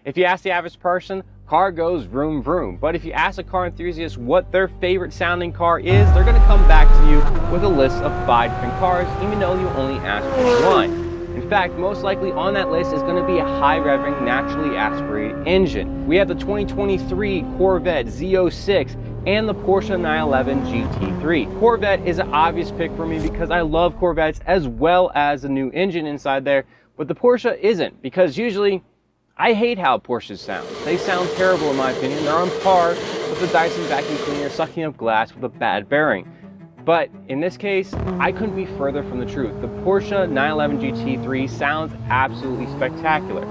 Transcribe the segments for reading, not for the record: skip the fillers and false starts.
If you ask the average person, car goes vroom vroom. But if you ask a car enthusiast what their favorite sounding car is, they're gonna come back to you with a list of 5 different cars, even though you only asked for one. In fact, most likely on that list is going to be a high-revving, naturally aspirated engine. We have the 2023 Corvette Z06 and the Porsche 911 GT3. Corvette is an obvious pick for me because I love Corvettes as well as the new engine inside there, but the Porsche isn't, because usually I hate how Porsches sound. They sound terrible in my opinion. They're on par with the Dyson vacuum cleaner sucking up glass with a bad bearing. But in this case, I couldn't be further from the truth. The Porsche 911 GT3 sounds absolutely spectacular.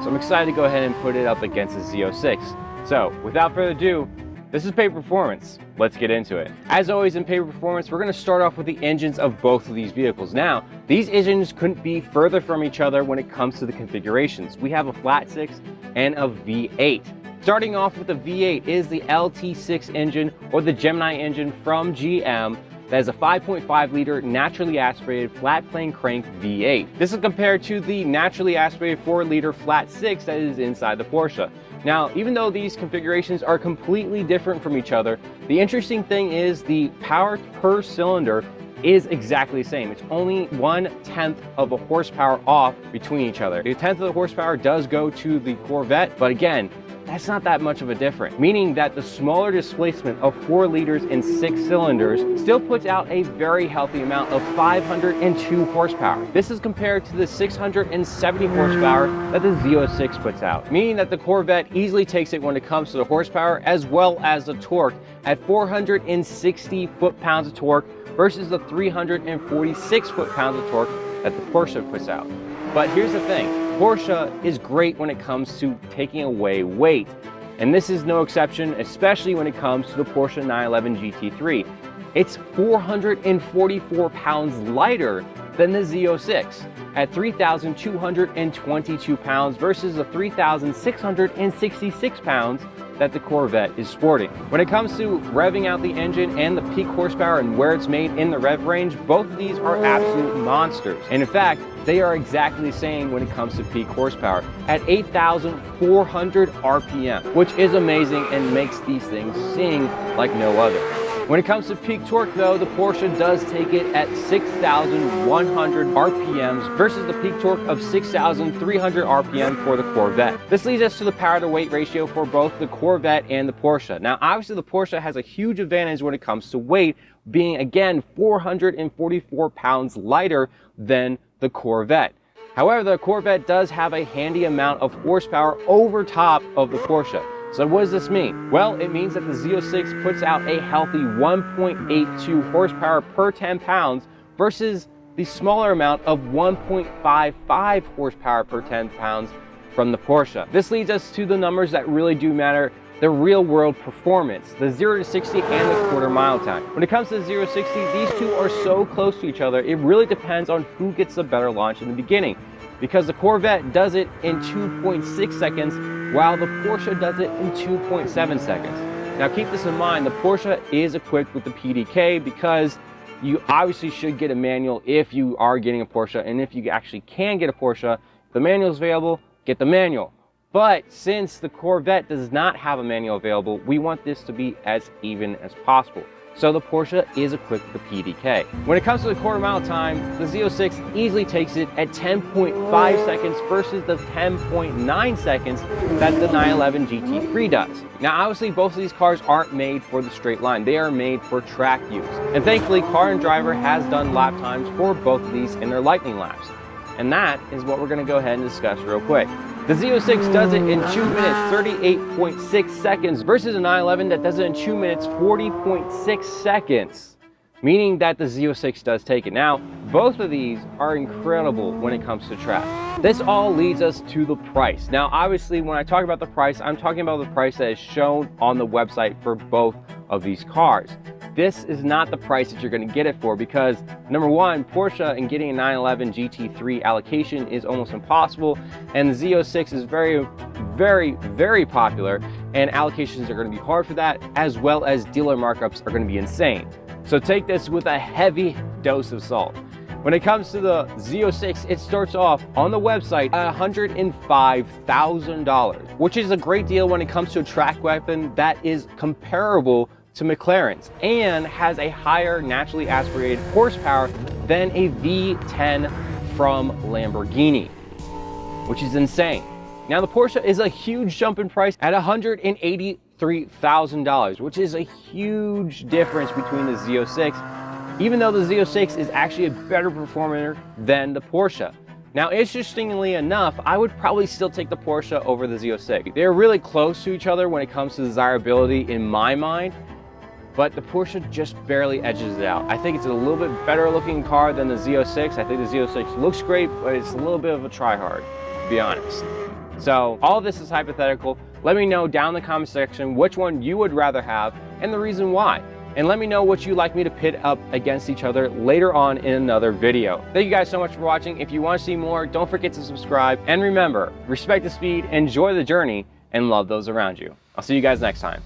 So I'm excited to go ahead and put it up against the Z06. So without further ado, this is Paper Performance. Let's get into it. As always in Paper Performance, we're going to start off with the engines of both of these vehicles. Now, these engines couldn't be further from each other when it comes to the configurations. We have a flat 6 and a V8. Starting off with the V8 is the LT6 engine, or the Gemini engine from GM. That is a 5.5 liter naturally aspirated flat plane crank V8. This is compared to the naturally aspirated 4 liter flat 6 that is inside the Porsche. Now, even though these configurations are completely different from each other, the interesting thing is the power per cylinder is exactly the same. It's only 1/10 of a horsepower off between each other. The 1/10 of the horsepower does go to the Corvette, but again, that's not that much of a difference, meaning that the smaller displacement of 4 liters and 6 cylinders still puts out a very healthy amount of 502 horsepower. This is compared to the 670 horsepower that the Z06 puts out, meaning that the Corvette easily takes it when it comes to the horsepower as well as the torque at 460 foot-pounds of torque versus the 346 foot-pounds of torque that the Porsche puts out. But here's the thing, Porsche is great when it comes to taking away weight, and this is no exception, especially when it comes to the Porsche 911 GT3. It's 444 pounds lighter than the Z06 at 3,222 pounds versus the 3,666 pounds that the Corvette is sporting. When it comes to revving out the engine and the peak horsepower and where it's made in the rev range, both of these are absolute monsters. And in fact, they are exactly the same when it comes to peak horsepower at 8,400 RPM, which is amazing and makes these things sing like no other. When it comes to peak torque though, the Porsche does take it at 6,100 RPMs versus the peak torque of 6,300 RPM for the Corvette. This leads us to the power to weight ratio for both the Corvette and the Porsche. Now obviously the Porsche has a huge advantage when it comes to weight, being again 444 pounds lighter than the Corvette. However, the Corvette does have a handy amount of horsepower over top of the Porsche. So what does this mean? Well, it means that the Z06 puts out a healthy 1.82 horsepower per 10 pounds versus the smaller amount of 1.55 horsepower per 10 pounds from the Porsche. This leads us to the numbers that really do matter, the real world performance, the 0 to 60 and the quarter mile time. When it comes to the 0 to 60, these two are so close to each other, it really depends on who gets the better launch in the beginning, because the Corvette does it in 2.6 seconds while the Porsche does it in 2.7 seconds. Now keep this in mind, the Porsche is equipped with the PDK because you obviously should get a manual if you are getting a Porsche, and if you actually can get a Porsche, if the manual is available, get the manual. But since the Corvette does not have a manual available, we want this to be as even as possible. So the Porsche is equipped with the PDK. When it comes to the quarter mile time, the Z06 easily takes it at 10.5 seconds versus the 10.9 seconds that the 911 GT3 does. Now obviously both of these cars aren't made for the straight line, they are made for track use. And thankfully Car and Driver has done lap times for both of these in their lightning laps. And that is what we're going to go ahead and discuss real quick. The Z06 does it in 2 minutes 38.6 seconds versus a 911 that does it in 2 minutes 40.6 seconds, meaning that the Z06 does take it. Now, both of these are incredible when it comes to track. This all leads us to the price. Now, obviously, when I talk about the price, I'm talking about the price that is shown on the website for both of these cars. This is not the price that you're going to get it for because, number one, Porsche and getting a 911 GT3 allocation is almost impossible, and the Z06 is very, very popular, and allocations are going to be hard for that, as well as dealer markups are going to be insane. So take this with a heavy dose of salt. When it comes to the Z06, it starts off on the website at $105,000, which is a great deal when it comes to a track weapon that is comparable to McLaren's and has a higher naturally aspirated horsepower than a V10 from Lamborghini, which is insane. Now the Porsche is a huge jump in price at $183,000, which is a huge difference between the Z06, even though the Z06 is actually a better performer than the Porsche. Now, interestingly enough, I would probably still take the Porsche over the Z06. They're really close to each other when it comes to desirability in my mind, but the Porsche just barely edges it out. I think it's a little bit better looking car than the Z06. I think the Z06 looks great, but it's a little bit of a try-hard, to be honest. So all of this is hypothetical. Let me know down in the comment section which one you would rather have and the reason why. And let me know what you'd like me to pit up against each other later on in another video. Thank you guys so much for watching. If you want to see more, don't forget to subscribe. And remember, respect the speed, enjoy the journey, and love those around you. I'll see you guys next time.